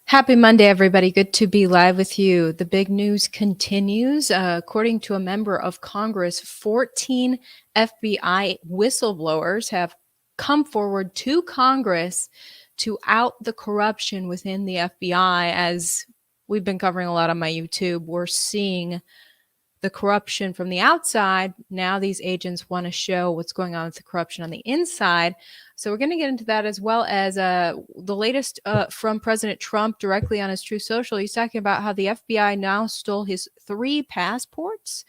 Happy Monday, everybody. Good to be live with you. The big news continues. According to a member of Congress, 14 FBI whistleblowers have come forward to Congress to out the corruption within the FBI. As we've been covering a lot on my YouTube, we're seeing the corruption from the outside. Now these agents want to show what's going on with the corruption on the inside. So we're going to get into that, as well as the latest from President Trump directly on his Truth Social. He's talking about how the FBI now stole his 3 passports.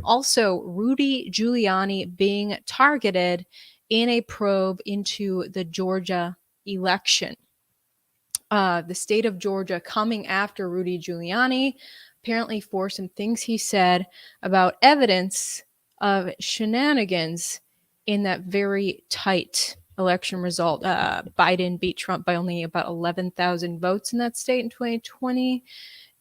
Also, Rudy Giuliani being targeted in a probe into the Georgia election. The state of Georgia coming after Rudy Giuliani, apparently for some things he said about evidence of shenanigans in that very tight election result. Biden beat Trump by only about 11,000 votes in that state in 2020.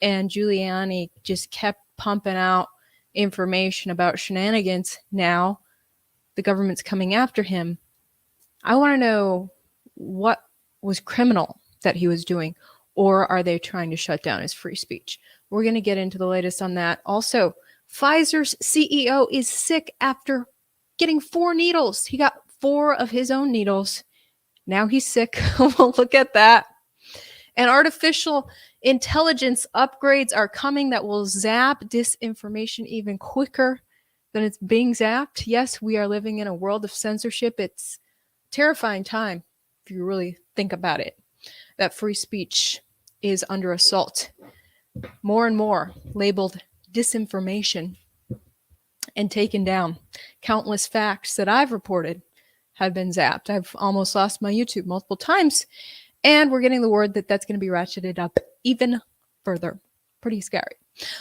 And Giuliani just kept pumping out information about shenanigans. Now the government's coming after him. I want to know what was criminal that he was doing, or are they trying to shut down his free speech? We're going to get into the latest on that. Also, Pfizer's CEO is sick after getting 4 needles. He got 4 of his own needles. Now he's sick. We'll look at that. And artificial intelligence upgrades are coming that will zap disinformation even quicker than it's being zapped. Yes, we are living in a world of censorship. It's a terrifying time if you really think about it. That free speech is under assault. More and more labeled disinformation and taken down. Countless facts that I've reported have been zapped. I've almost lost my YouTube multiple times, and we're getting the word that that's going to be ratcheted up even further. Pretty scary.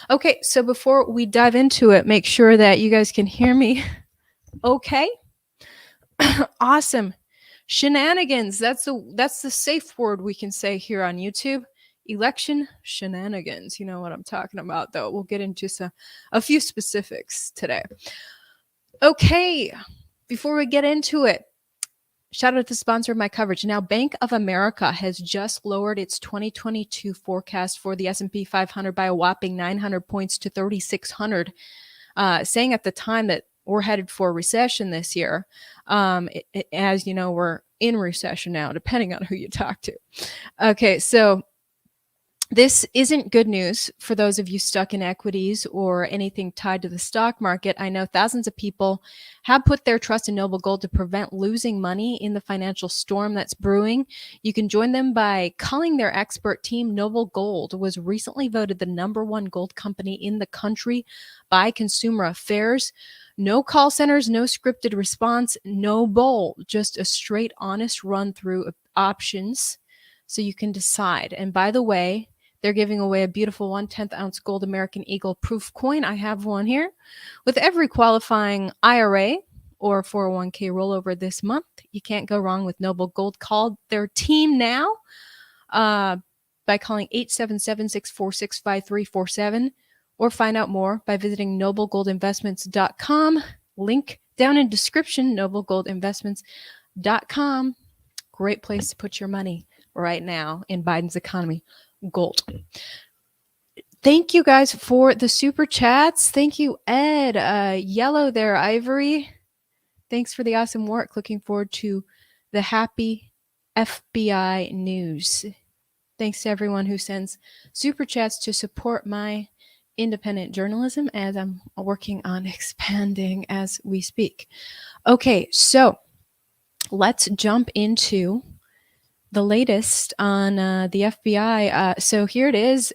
Okay, so before we dive into it, make sure that you guys can hear me. Okay? Awesome. Shenanigans. That's the safe word we can say here on YouTube. Election shenanigans. You know what I'm talking about, though. We'll get into a few specifics today. Okay, before we get into it, shout out to the sponsor of my coverage. Now, Bank of America has just lowered its 2022 forecast for the S&P 500 by a whopping 900 points to 3,600, saying at the time that we're headed for a recession this year. As you know, we're in recession now, depending on who you talk to. Okay, so this isn't good news for those of you stuck in equities or anything tied to the stock market. I know thousands of people have put their trust in Noble Gold to prevent losing money in the financial storm that's brewing. You can join them by calling their expert team. Noble Gold was recently voted the #1 gold company in the country by Consumer Affairs. No call centers, no scripted response, no bull, just a straight, honest run through of options so you can decide. And by the way, they're giving away a beautiful 1/10 ounce gold American Eagle proof coin. I have one here. With every qualifying IRA or 401k rollover this month, you can't go wrong with Noble Gold. Call their team now by calling 877-646-5347 or find out more by visiting noblegoldinvestments.com. Link down in description, noblegoldinvestments.com. Great place to put your money right now in Biden's economy. Gold. Thank you guys for the super chats. Thank you, Ed. Yellow there, Ivory. Thanks for the awesome work. Looking forward to the happy FBI news. Thanks to everyone who sends super chats to support my independent journalism, as I'm working on expanding as we speak. Okay, so let's jump into the latest on the FBI. So here it is,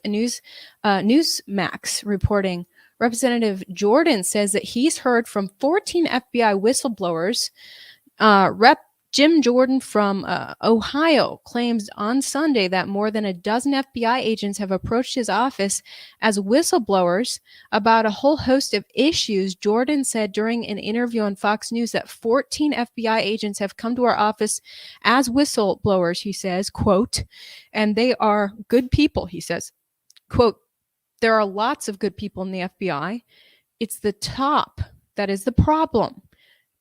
Newsmax reporting. Representative Jordan says that he's heard from 14 FBI whistleblowers. Rep Jim Jordan from Ohio claims on Sunday that more than a dozen FBI agents have approached his office as whistleblowers about a whole host of issues. Jordan said during an interview on Fox News that 14 FBI agents have come to our office as whistleblowers, he says, quote, and they are good people, he says, quote, there are lots of good people in the FBI. It's the top that is the problem.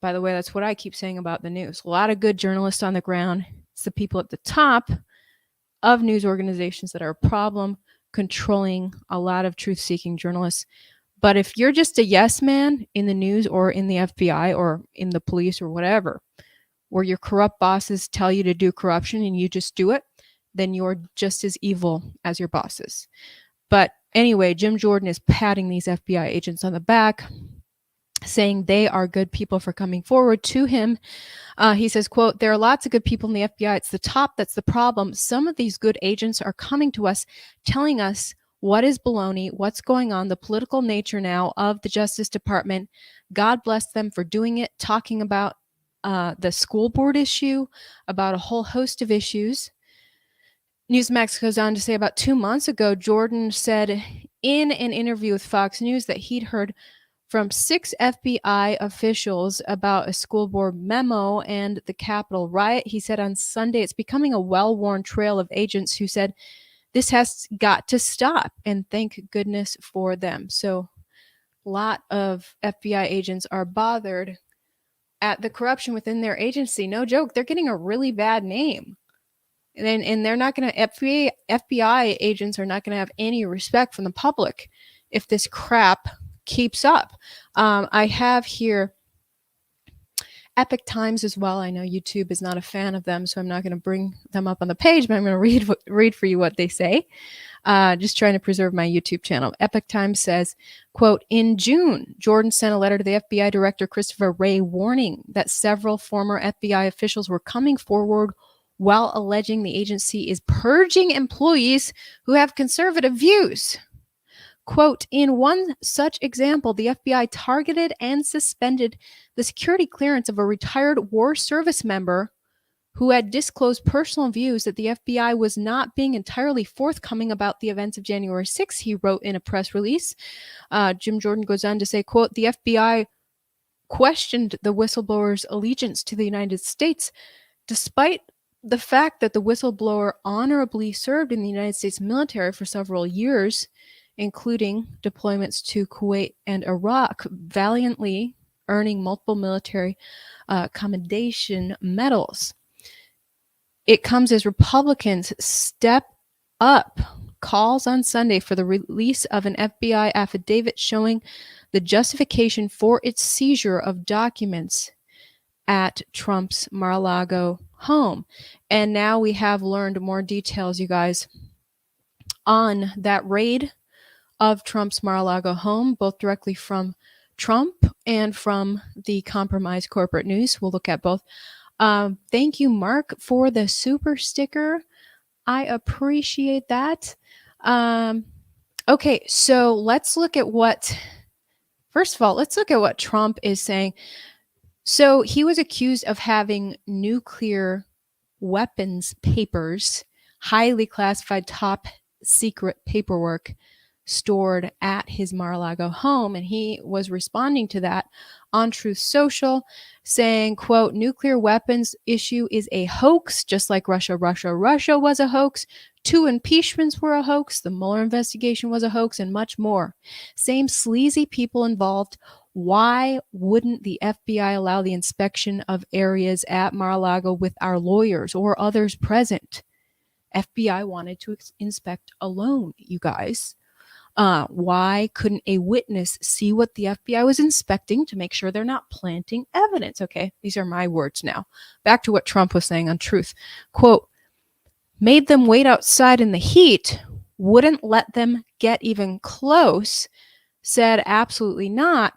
By the way, that's what I keep saying about the news. A lot of good journalists on the ground. It's the people at the top of news organizations that are a problem, controlling a lot of truth-seeking journalists. But if you're just a yes man in the news or in the FBI or in the police or whatever, where your corrupt bosses tell you to do corruption and you just do it, then you're just as evil as your bosses. But anyway, Jim Jordan is patting these FBI agents on the back, saying they are good people for coming forward to him. He says, quote, "There are lots of good people in the FBI. It's the top that's the problem. Some of these good agents are coming to us, telling us what is baloney, what's going on, the political nature now of the Justice Department. God bless them for doing it, talking about the school board issue, about a whole host of issues." Newsmax goes on to say about 2 months ago, Jordan said in an interview with Fox News that he'd heard from 6 FBI officials about a school board memo and the Capitol riot. He said on Sunday, it's becoming a well-worn trail of agents who said this has got to stop, and thank goodness for them. So a lot of FBI agents are bothered at the corruption within their agency. No joke, they're getting a really bad name. And they're not going to, FBI agents are not going to have any respect from the public if this crap keeps up. I have here Epic Times as well. I know YouTube is not a fan of them, so I'm not going to bring them up on the page, but I'm going to read for you what they say. Just trying to preserve my YouTube channel. Epic Times says, quote, "In June, Jordan sent a letter to the FBI Director Christopher Wray warning that several former FBI officials were coming forward while alleging the agency is purging employees who have conservative views. Quote, in one such example, the FBI targeted and suspended the security clearance of a retired war service member who had disclosed personal views that the FBI was not being entirely forthcoming about the events of January 6th, he wrote in a press release. Jim Jordan goes on to say, quote, "The FBI questioned the whistleblower's allegiance to the United States, despite the fact that the whistleblower honorably served in the United States military for several years, including deployments to Kuwait and Iraq, valiantly earning multiple military commendation medals. It comes as Republicans step up calls on Sunday for the release of an FBI affidavit showing the justification for its seizure of documents at Trump's Mar-a-Lago home." And now we have learned more details, you guys, on that raid of Trump's Mar-a-Lago home, both directly from Trump and from the compromised corporate news. We'll look at both. Thank you, Mark, for the super sticker. I appreciate that. Okay, so let's look at first of all, let's look at what Trump is saying. So he was accused of having nuclear weapons papers, highly classified top secret paperwork stored at his Mar-a-Lago home. And he was responding to that on Truth Social, saying, quote, "Nuclear weapons issue is a hoax, just like Russia was a hoax. 2 impeachments were a hoax. The Mueller investigation was a hoax, and much more. Same sleazy people involved. Why wouldn't the FBI allow the inspection of areas at Mar-a-Lago with our lawyers or others present? FBI wanted to inspect alone, you guys. Why couldn't a witness see what the FBI was inspecting to make sure they're not planting evidence?" Okay, these are my words now. Back to what Trump was saying on Truth. Quote, "Made them wait outside in the heat, wouldn't let them get even close, said absolutely not.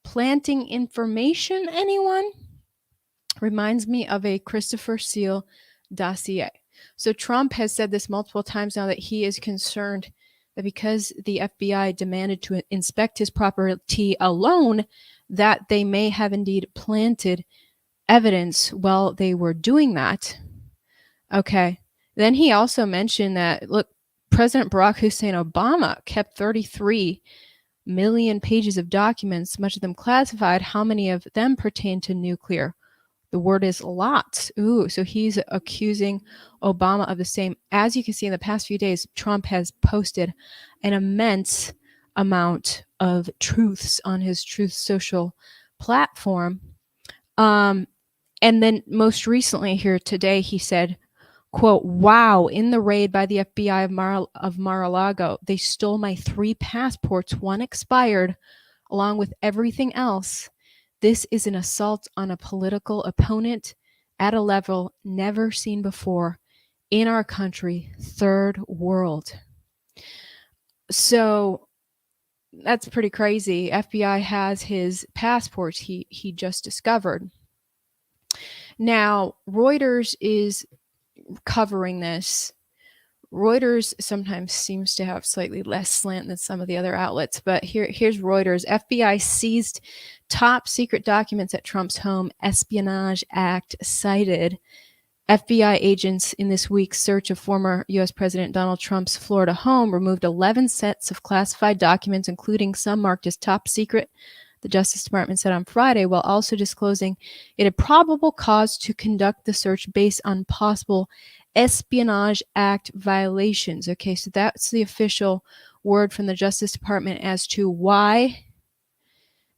Planting information, anyone? Reminds me of a Christopher Steele dossier." So Trump has said this multiple times now that he is concerned that because the FBI demanded to inspect his property alone, that they may have indeed planted evidence while they were doing that. Okay. Then he also mentioned that, look, President Barack Hussein Obama kept 33 million pages of documents, much of them classified. How many of them pertain to nuclear? The word is lots. Ooh, so he's accusing Obama of the same. As you can see in the past few days, Trump has posted an immense amount of truths on his Truth Social platform. And then most recently here today, he said, Quote, wow, in the raid by the FBI of Mar-a-Lago, they stole my 3 passports, 1 expired, along with everything else. This is an assault on a political opponent at a level never seen before in our country, third world. So that's pretty crazy. FBI has his passports he just discovered. Now, Reuters is covering this. Reuters sometimes seems to have slightly less slant than some of the other outlets, but here's Reuters. FBI seized top secret documents at Trump's home. Espionage Act cited. FBI agents in this week's search of former U.S. President Donald Trump's Florida home removed 11 sets of classified documents, including some marked as top secret, the Justice Department said on Friday, while also disclosing it had probable cause to conduct the search based on possible Espionage Act violations. Okay, so that's the official word from the Justice Department as to why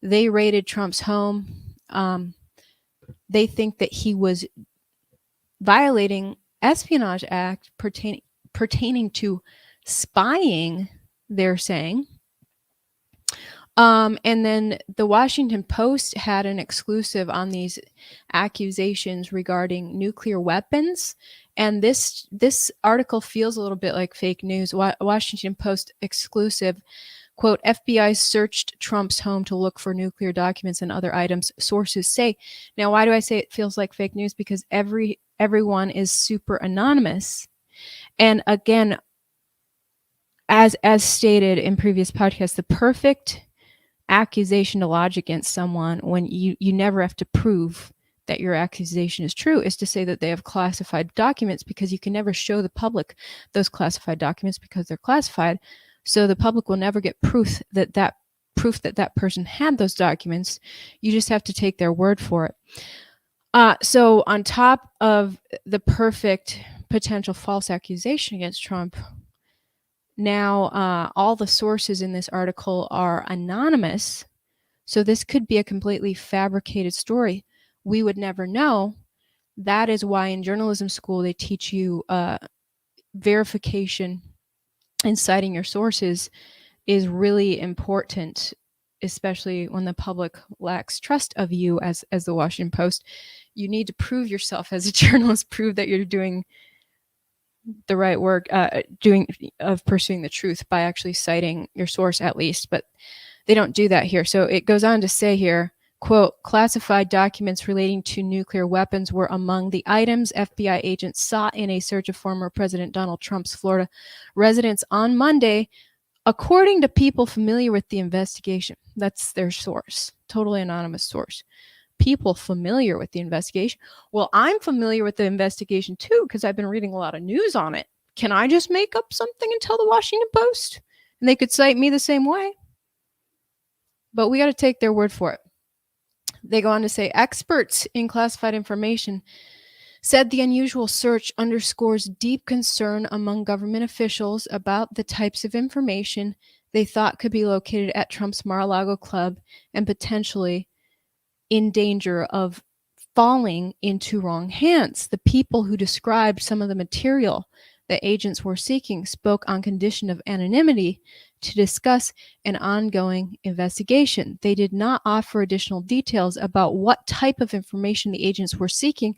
they raided Trump's home. They think that he was violating Espionage Act pertaining to spying, they're saying. And then the Washington Post had an exclusive on these accusations regarding nuclear weapons. And this article feels a little bit like fake news. Washington Post exclusive, quote, FBI searched Trump's home to look for nuclear documents and other items, sources say. Now, why do I say it feels like fake news? Because everyone is super anonymous. And again, as stated in previous podcasts, the perfect accusation to lodge against someone when you never have to prove that your accusation is true is to say that they have classified documents, because you can never show the public those classified documents because they're classified. So the public will never get proof that that person had those documents. You just have to take their word for it. So on top of the perfect potential false accusation against Trump, now all the sources in this article are anonymous. So this could be a completely fabricated story. We would never know. That is why in journalism school they teach you verification and citing your sources is really important, especially when the public lacks trust of you as the Washington Post. You need to prove yourself as a journalist, prove that you're doing the right work, pursuing the truth by actually citing your source at least, but they don't do that here. So it goes on to say here, quote, classified documents relating to nuclear weapons were among the items FBI agents sought in a search of former President Donald Trump's Florida residence on Monday, according to people familiar with the investigation. That's their source, totally anonymous source. People familiar with the investigation. Well, I'm familiar with the investigation too, because I've been reading a lot of news on it. Can I just make up something and tell the Washington Post? And they could cite me the same way. But we got to take their word for it. They go on to say, experts in classified information said the unusual search underscores deep concern among government officials about the types of information they thought could be located at Trump's Mar-a-Lago club and potentially in danger of falling into wrong hands. The people who described some of the material that agents were seeking spoke on condition of anonymity to discuss an ongoing investigation. They did not offer additional details about what type of information the agents were seeking,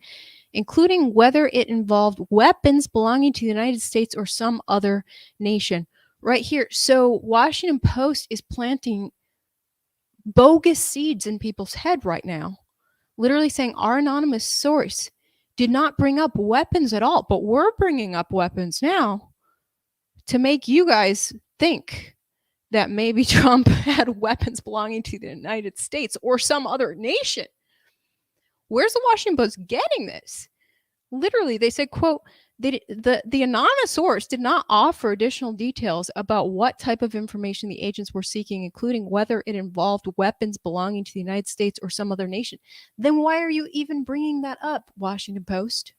including whether it involved weapons belonging to the United States or some other nation. Right here. So Washington Post is planting bogus seeds in people's head right now, literally saying our anonymous source did not bring up weapons at all, but we're bringing up weapons now to make you guys think that maybe Trump had weapons belonging to the United States or some other nation. Where's the Washington Post getting this? Literally, they said, quote, the anonymous source did not offer additional details about what type of information the agents were seeking, including whether it involved weapons belonging to the United States or some other nation. Then why are you even bringing that up, Washington Post?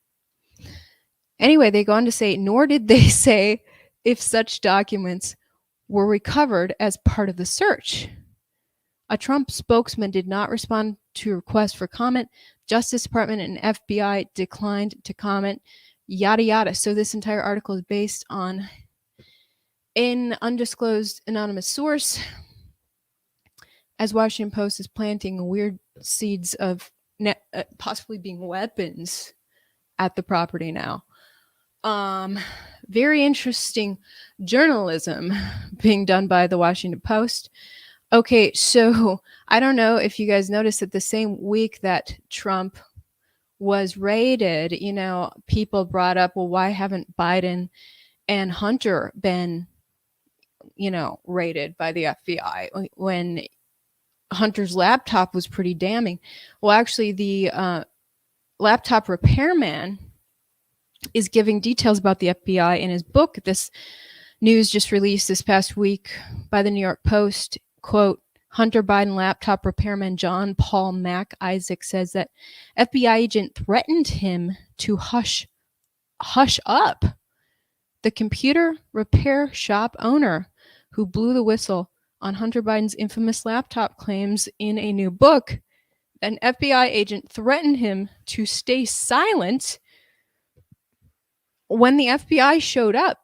Anyway, they go on to say, nor did they say if such documents were recovered as part of the search. A Trump spokesman did not respond to a request for comment. Justice Department and FBI declined to comment. yada yada. So this entire article is based on an undisclosed anonymous source, as Washington Post is planting weird seeds of possibly being weapons at the property now. Very interesting journalism being done by the Washington Post. Okay, so I don't know if you guys noticed that the same week that Trump was raided, people brought up, well, why haven't Biden and Hunter been, raided by the FBI when Hunter's laptop was pretty damning? Well, actually, the laptop repairman is giving details about the FBI in his book. This news just released this past week by the New York Post. Quote, Hunter Biden laptop repairman John Paul Mac Isaac says that FBI agent threatened him to hush up. The computer repair shop owner who blew the whistle on Hunter Biden's infamous laptop claims in a new book, an FBI agent threatened him to stay silent. When the FBI showed up,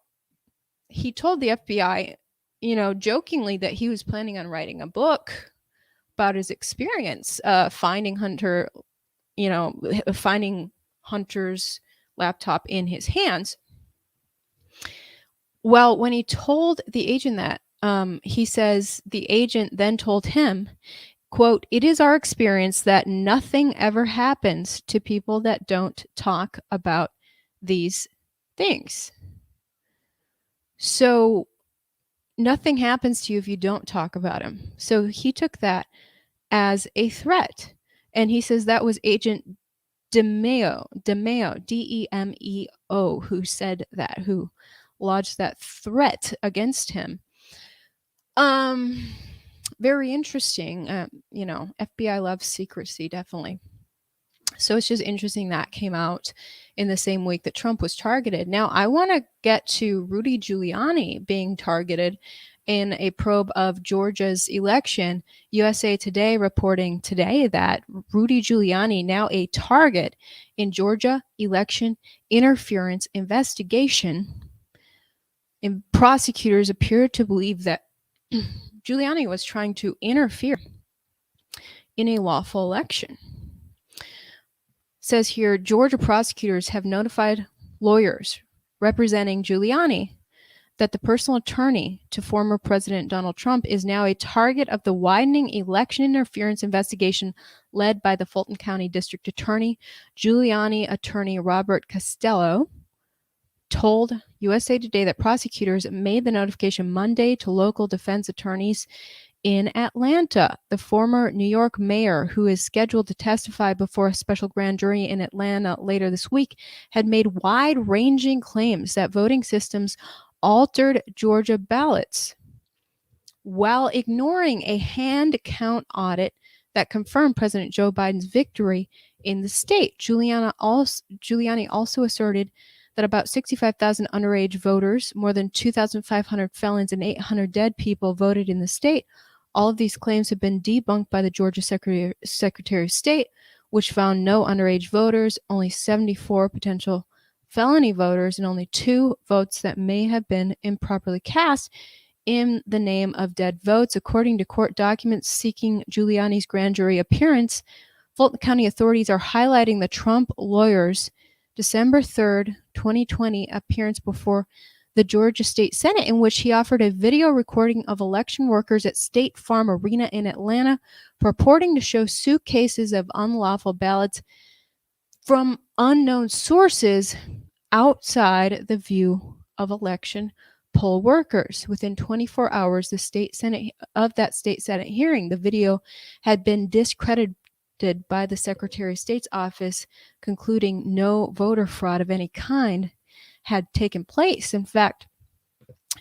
he told the FBI, jokingly, that he was planning on writing a book about his experience finding Hunter's laptop in his hands. Well, when he told the agent that, he says the agent then told him, quote, it is our experience that nothing ever happens to people that don't talk about these things. So nothing happens to you if you don't talk about him. So he took that as a threat. And he says that was Agent DeMeo, D-E-M-E-O, who said that, who lodged that threat against him. Very interesting. FBI loves secrecy, definitely. So it's just interesting that came out in the same week that Trump was targeted. Now, I want to get to Rudy Giuliani being targeted in a probe of Georgia's election. USA Today reporting today that Rudy Giuliani now a target in Georgia election interference investigation. And prosecutors appear to believe that Giuliani was trying to interfere in a lawful election. Says here, Georgia prosecutors have notified lawyers representing Giuliani that the personal attorney to former President Donald Trump is now a target of the widening election interference investigation led by the Fulton County District Attorney. Giuliani attorney Robert Costello told USA Today that prosecutors made the notification Monday to local defense attorneys in Atlanta. The former New York mayor, who is scheduled to testify before a special grand jury in Atlanta later this week, had made wide-ranging claims that voting systems altered Georgia ballots while ignoring a hand count audit that confirmed President Joe Biden's victory in the state. Giuliani also asserted that about 65,000 underage voters, more than 2,500 felons, and 800 dead people voted in the state. All of these claims have been debunked by the Georgia Secretary of State, which found no underage voters, only 74 potential felony voters, and only 2 votes that may have been improperly cast in the name of dead votes. According to court documents seeking Giuliani's grand jury appearance, Fulton County authorities are highlighting the Trump lawyers' December 3rd, 2020 appearance before the Georgia State Senate, in which he offered a video recording of election workers at State Farm Arena in Atlanta purporting to show suitcases of unlawful ballots from unknown sources outside the view of election poll workers. Within 24 hours the state Senate hearing, the video had been discredited by the Secretary of State's office, concluding no voter fraud of any kind had taken place. In fact,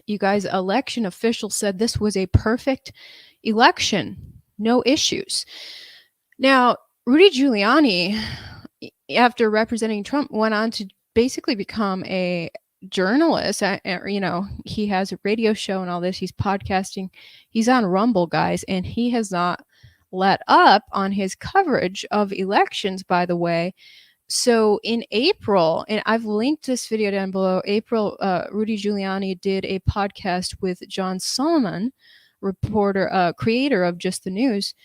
you guys, election officials said this was a perfect election, no issues. Now, Rudy Giuliani, after representing Trump, went on to basically become a journalist. He has a radio show and all this. He's podcasting. He's on Rumble, guys, and he has not let up on his coverage of elections, by the way. So in April, and I've linked this video down below, April, Rudy Giuliani did a podcast with John Solomon, reporter, creator of Just the News.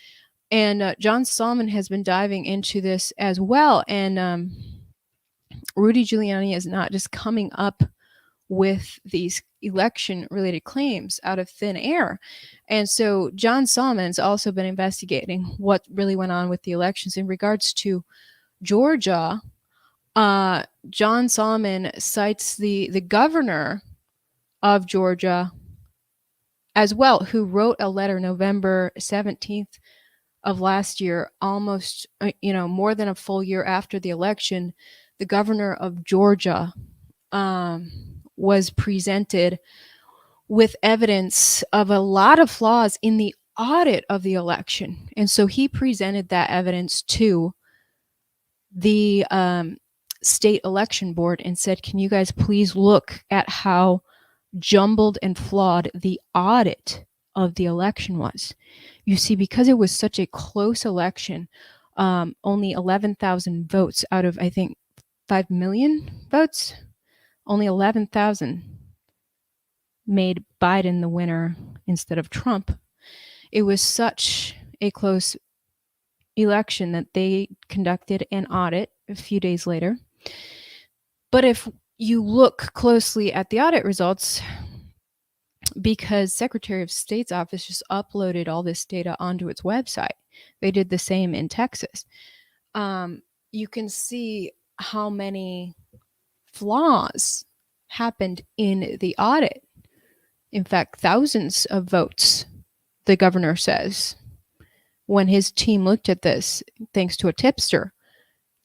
And John Solomon has been diving into this as well. And Rudy Giuliani is not just coming up with these election-related claims out of thin air. And so John Solomon's also been investigating what really went on with the elections in regards to Georgia. John Solomon cites the governor of Georgia as well, who wrote a letter November 17th of last year, almost, more than a full year after the election. The governor of Georgia was presented with evidence of a lot of flaws in the audit of the election. And so he presented that evidence to the state election board and said, can you guys please look at how jumbled and flawed the audit of the election was? You see, because it was such a close election, only 11,000 votes out of, I think, 5 million votes, only 11,000 made Biden the winner instead of Trump. It was such a close election that they conducted an audit a few days later. But if you look closely at the audit results, because Secretary of State's office just uploaded all this data onto its website, they did the same in Texas. You can see how many flaws happened in the audit. In fact, thousands of votes, the governor says. When his team looked at this, thanks to a tipster,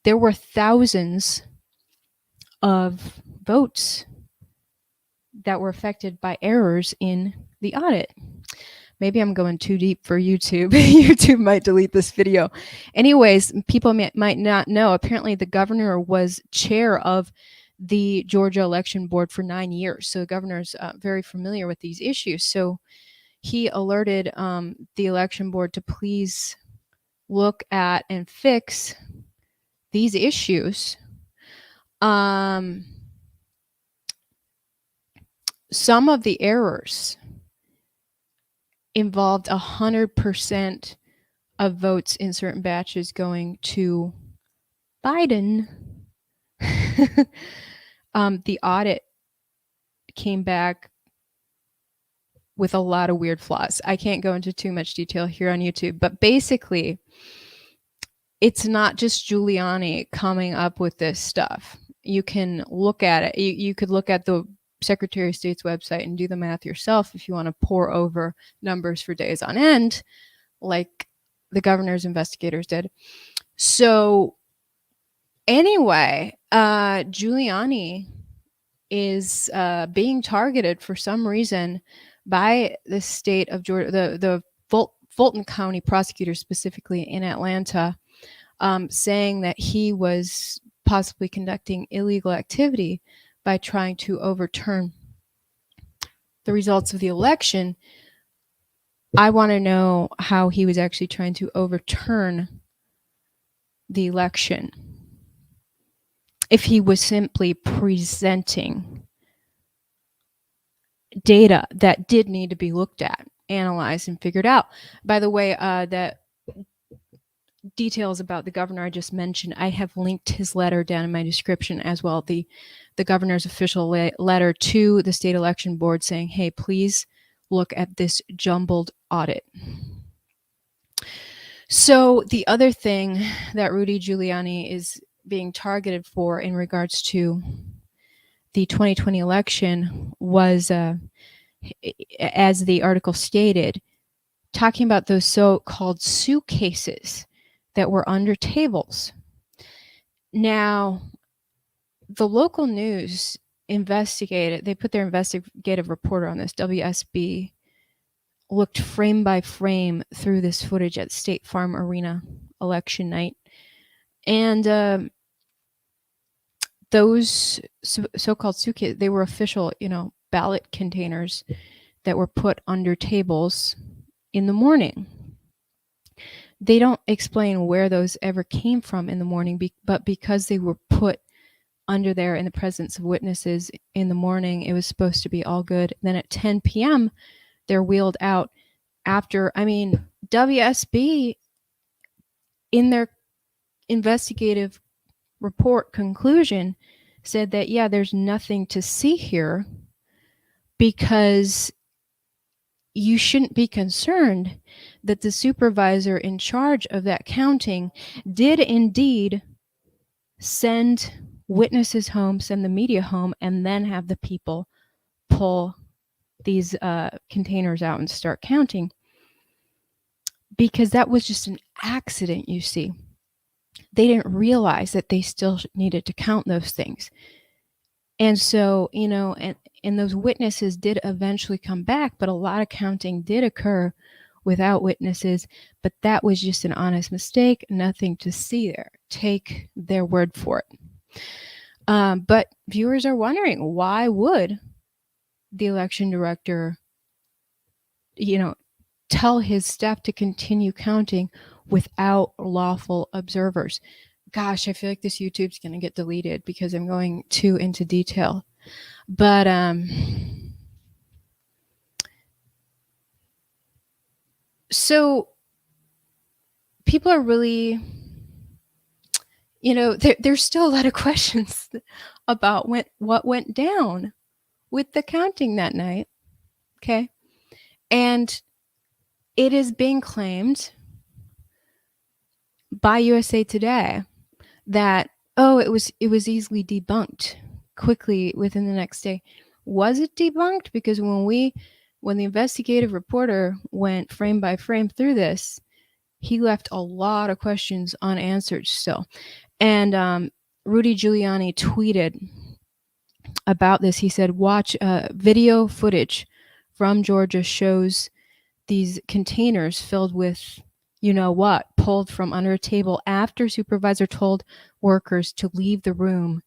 there were thousands of votes that were affected by errors in the audit. Maybe I'm going too deep for YouTube. YouTube might delete this video. Anyways, people might not know, apparently the governor was chair of the Georgia Election Board for 9 years. So the governor's very familiar with these issues. So he alerted the election board to please look at and fix these issues. Some of the errors involved 100% of votes in certain batches going to Biden. The audit came back with a lot of weird flaws. I can't go into too much detail here on YouTube, but basically, it's not just Giuliani coming up with this stuff. You can look at it. You could look at the Secretary of State's website and do the math yourself if you want to pore over numbers for days on end, like the governor's investigators did. So anyway, Giuliani is being targeted for some reason by the state of Georgia, the Fulton County prosecutor specifically in Atlanta, saying that he was possibly conducting illegal activity by trying to overturn the results of the election. I want to know how he was actually trying to overturn the election. If he was simply presenting data that did need to be looked at, analyzed, and figured out. By the way, that details about the governor I just mentioned, I have linked his letter down in my description as well. The governor's official letter to the state election board saying, hey, please look at this jumbled audit. So the other thing that Rudy Giuliani is being targeted for in regards to the 2020 election was, as the article stated, talking about those so-called suitcases that were under tables. Now, the local news investigated, they put their investigative reporter on this, WSB, looked frame by frame through this footage at State Farm Arena election night. And those so-called suitcases, they were official, ballot containers that were put under tables in the morning. They don't explain where those ever came from in the morning, but because they were put under there in the presence of witnesses in the morning, it was supposed to be all good. Then at 10 p.m., they're wheeled out after, WSB in their investigative report conclusion said that, yeah, there's nothing to see here because you shouldn't be concerned that the supervisor in charge of that counting did indeed send witnesses home, send the media home, and then have the people pull these containers out and start counting, because that was just an accident, you see. They didn't realize that they still needed to count those things. And so, and those witnesses did eventually come back, but a lot of counting did occur without witnesses, but that was just an honest mistake, nothing to see there. Take their word for it. But viewers are wondering, why would the election director, tell his staff to continue counting without lawful observers? Gosh, I feel like this YouTube's going to get deleted because I'm going too into detail. But so people are really, there's still a lot of questions about what went down with the counting that night. Okay. And it is being claimed by USA Today that, it was easily debunked quickly within the next day. Was it debunked? Because when the investigative reporter went frame by frame through this, he left a lot of questions unanswered still. And Rudy Giuliani tweeted about this. He said, watch video footage from Georgia shows these containers filled with pulled from under a table after supervisor told workers to leave the room,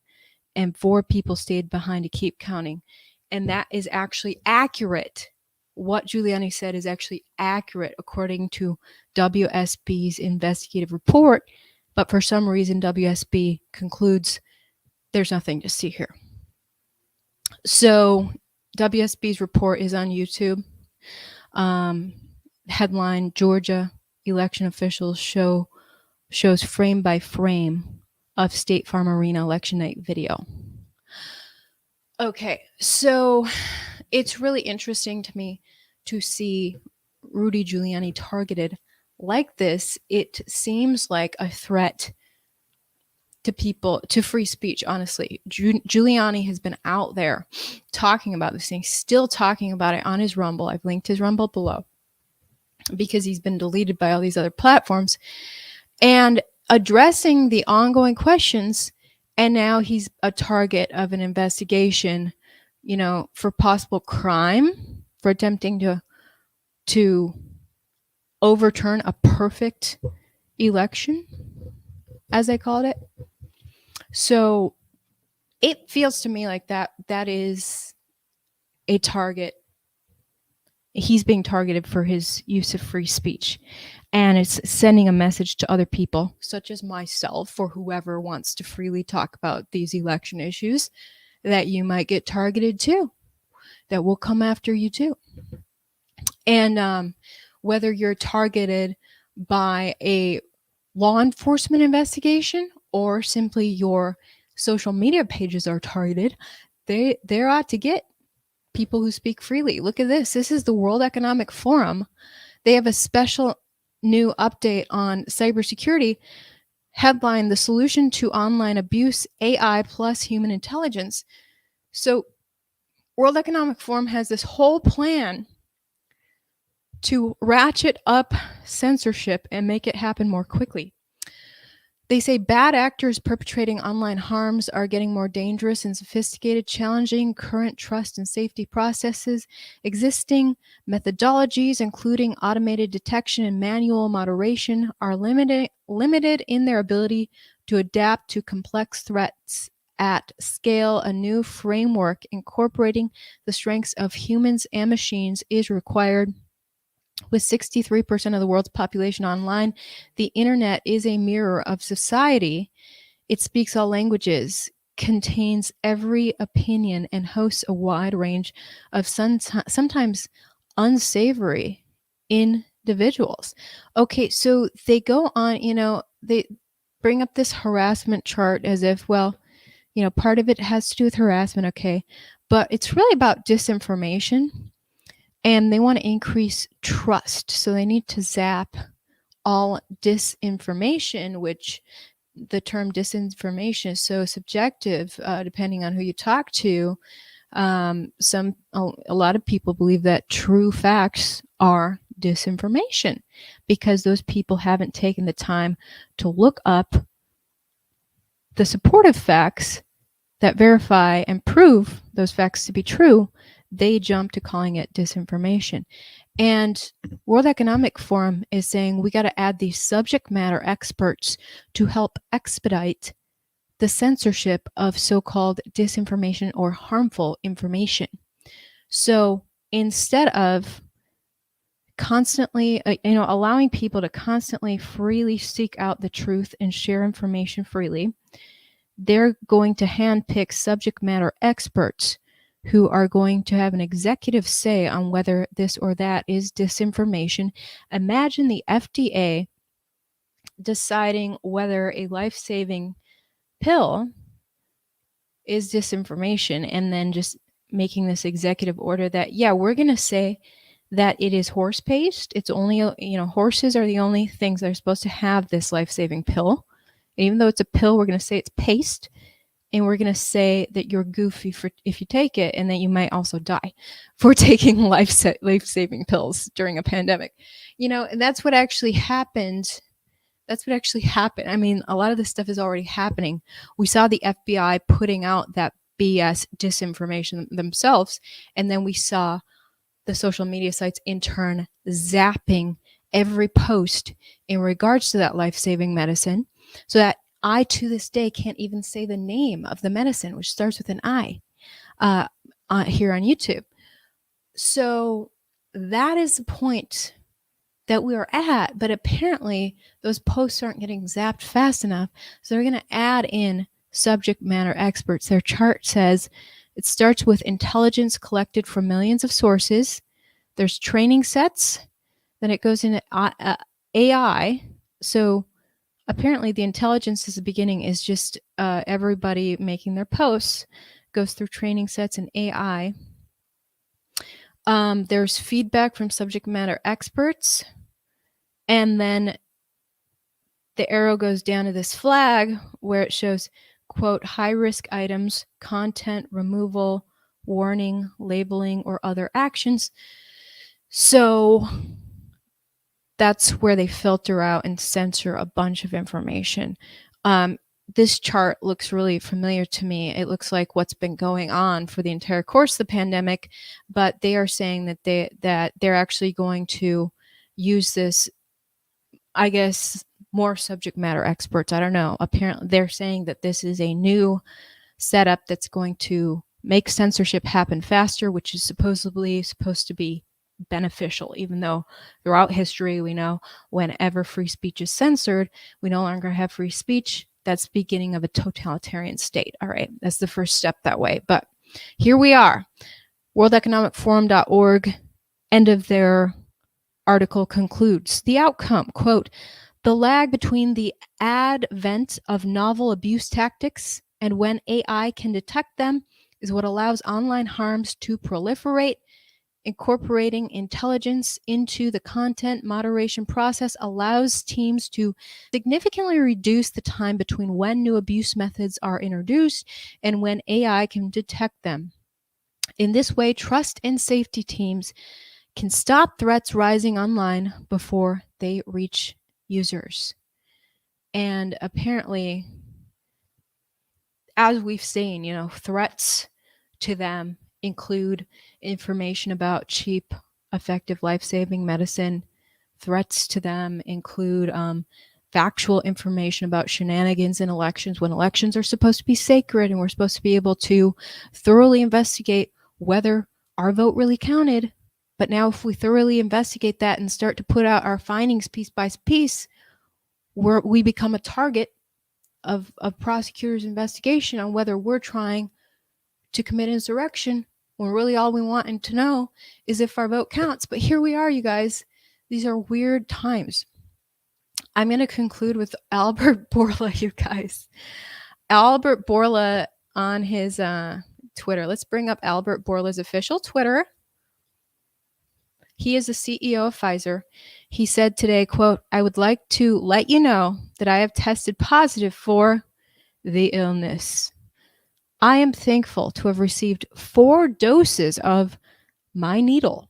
and 4 people stayed behind to keep counting. And that is actually accurate. What Giuliani said is actually accurate according to WSB's investigative report, but for some reason WSB concludes there's nothing to see here. So WSB's report is on YouTube. Headline: Georgia election officials shows frame by frame of State Farm Arena election night video. Okay, so it's really interesting to me to see Rudy Giuliani targeted like this. It seems like a threat to people, to free speech, honestly. Giuliani has been out there talking about this thing, still talking about it on his Rumble. I've linked his Rumble below because he's been deleted by all these other platforms, and addressing the ongoing questions. And now he's a target of an investigation, for possible crime, for attempting to overturn a perfect election, as they called it. So it feels to me like that is a target. He's being targeted for his use of free speech. And it's sending a message to other people, such as myself, or whoever wants to freely talk about these election issues, that you might get targeted too, that will come after you too. And whether you're targeted by a law enforcement investigation or simply your social media pages are targeted, they're out to get people who speak freely. Look at this. This is the World Economic Forum. They have a special new update on cybersecurity. Headline: the solution to online abuse, AI plus human intelligence. So World Economic Forum has this whole plan to ratchet up censorship and make it happen more quickly. They say bad actors perpetrating online harms are getting more dangerous and sophisticated, challenging current trust and safety processes. Existing methodologies, including automated detection and manual moderation, are limited in their ability to adapt to complex threats at scale. A new framework incorporating the strengths of humans and machines is required, With 63% of the world's population online, the internet is a mirror of society. It speaks all languages, contains every opinion, and hosts a wide range of sometimes unsavory individuals. Okay, so they go on, they bring up this harassment chart as if, well, part of it has to do with harassment, okay, but it's really about disinformation, and they want to increase trust. So they need to zap all disinformation, which the term disinformation is so subjective, depending on who you talk to. A lot of people believe that true facts are disinformation because those people haven't taken the time to look up the supportive facts that verify and prove those facts to be true. They jump to calling it disinformation. And World Economic Forum is saying we got to add these subject matter experts to help expedite the censorship of so-called disinformation or harmful information. So instead of constantly, allowing people to constantly freely seek out the truth and share information freely, they're going to handpick subject matter experts who are going to have an executive say on whether this or that is disinformation. Imagine the FDA deciding whether a life-saving pill is disinformation and then just making this executive order that, yeah, we're going to say that it is horse paste. It's only, horses are the only things that are supposed to have this life-saving pill. And even though it's a pill, we're going to say it's paste. And we're going to say that you're goofy if you take it, and that you might also die for taking life-saving pills during a pandemic. And that's what actually happened. I mean, a lot of this stuff is already happening. We saw the FBI putting out that BS disinformation themselves, and then we saw the social media sites in turn zapping every post in regards to that life-saving medicine, so that I, to this day, can't even say the name of the medicine, which starts with an I, here on YouTube. So that is the point that we are at, but apparently those posts aren't getting zapped fast enough, so they're going to add in subject matter experts. Their chart says it starts with intelligence collected from millions of sources. There's training sets, then it goes into AI. So apparently the intelligence at the beginning is just everybody making their posts, goes through training sets and AI. There's feedback from subject matter experts, and then the arrow goes down to this flag where it shows, quote, high-risk items, content removal, warning, labeling, or other actions. So that's where they filter out and censor a bunch of information. This chart looks really familiar to me. It looks like what's been going on for the entire course of the pandemic, but they are saying that they're actually going to use this, I guess, more subject matter experts. I don't know. Apparently, they're saying that this is a new setup that's going to make censorship happen faster, which is supposedly supposed to be beneficial, even though throughout history we know whenever free speech is censored, we no longer have free speech. That's the beginning of a totalitarian state. All right, that's the first step that way. But here we are. WorldEconomicForum.org, end of their article concludes. The outcome, quote, the lag between the advent of novel abuse tactics and when AI can detect them is what allows online harms to proliferate. Incorporating intelligence into the content moderation process allows teams to significantly reduce the time between when new abuse methods are introduced and when AI can detect them. In this way, trust and safety teams can stop threats rising online before they reach users. And apparently, as we've seen, threats to them include information about cheap, effective, life-saving medicine. Threats to them include factual information about shenanigans in elections when elections are supposed to be sacred and we're supposed to be able to thoroughly investigate whether our vote really counted. But now if we thoroughly investigate that and start to put out our findings piece by piece, we become a target of prosecutors' investigation on whether we're trying to commit insurrection, when really all we want to know is if our vote counts. But here we are, you guys. These are weird times. I'm going to conclude with Albert Bourla, you guys. Albert Bourla on his Twitter. Let's bring up Albert Bourla's official Twitter. He is the CEO of Pfizer. He said today, quote, "I would like to let you know that I have tested positive for the illness. I am thankful to have received 4 doses of my needle,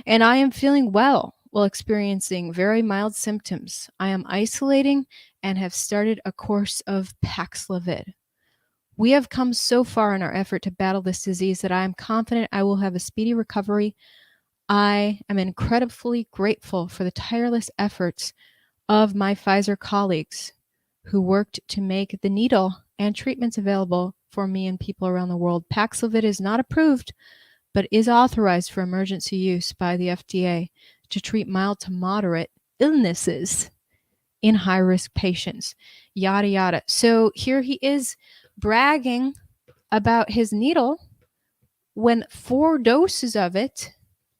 and I am feeling well while experiencing very mild symptoms. I am isolating and have started a course of Paxlovid. We have come so far in our effort to battle this disease that I am confident I will have a speedy recovery. I am incredibly grateful for the tireless efforts of my Pfizer colleagues who worked to make the needle and treatments available for me and people around the world. Paxlovid is not approved, but is authorized for emergency use by the FDA to treat mild to moderate illnesses in high-risk patients." Yada, yada. So here he is bragging about his needle when 4 doses of it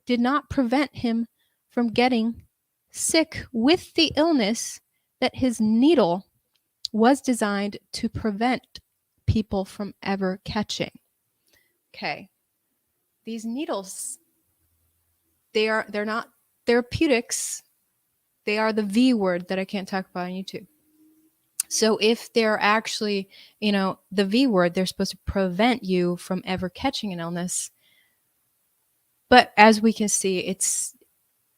did not prevent him from getting sick with the illness that his needle was designed to prevent people from ever catching. Okay. These needles, they're not therapeutics. They are the V word that I can't talk about on YouTube. So if they're actually, the V word, they're supposed to prevent you from ever catching an illness. But as we can see, it's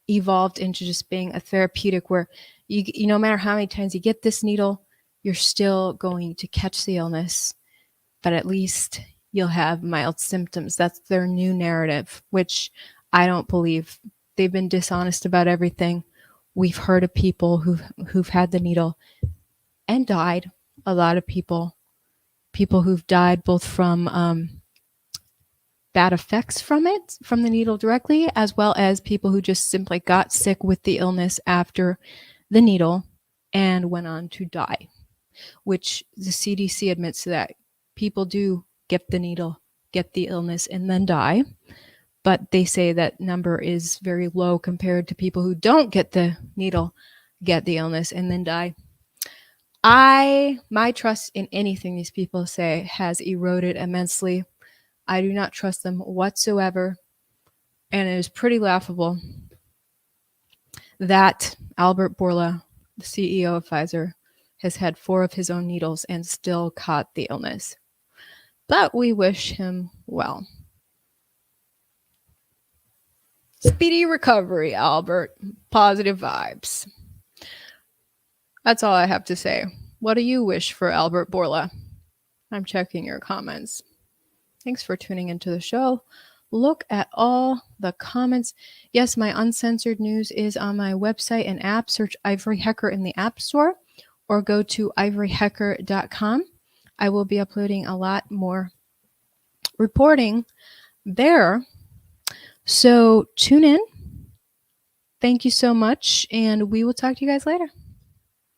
evolved into just being a therapeutic where you no matter how many times you get this needle, you're still going to catch the illness, but at least you'll have mild symptoms. That's their new narrative, which I don't believe. They've been dishonest about everything. We've heard of people who've had the needle and died. A lot of people who've died both from bad effects from the needle directly, as well as people who just simply got sick with the illness after the needle and went on to die, which the CDC admits to that. People do get the needle, get the illness, and then die. But they say that number is very low compared to people who don't get the needle, get the illness, and then die. My trust in anything these people say has eroded immensely. I do not trust them whatsoever. And it is pretty laughable that Albert Bourla, the CEO of Pfizer, has had 4 of his own needles and still caught the illness. But we wish him well. Speedy recovery, Albert. Positive vibes. That's all I have to say. What do you wish for Albert Bourla? I'm checking your comments. Thanks for tuning into the show. Look at all the comments. Yes, my uncensored news is on my website and app. Search Ivory Hecker in the App Store or go to ivoryhecker.com. I will be uploading a lot more reporting there. So tune in. Thank you so much, and we will talk to you guys later.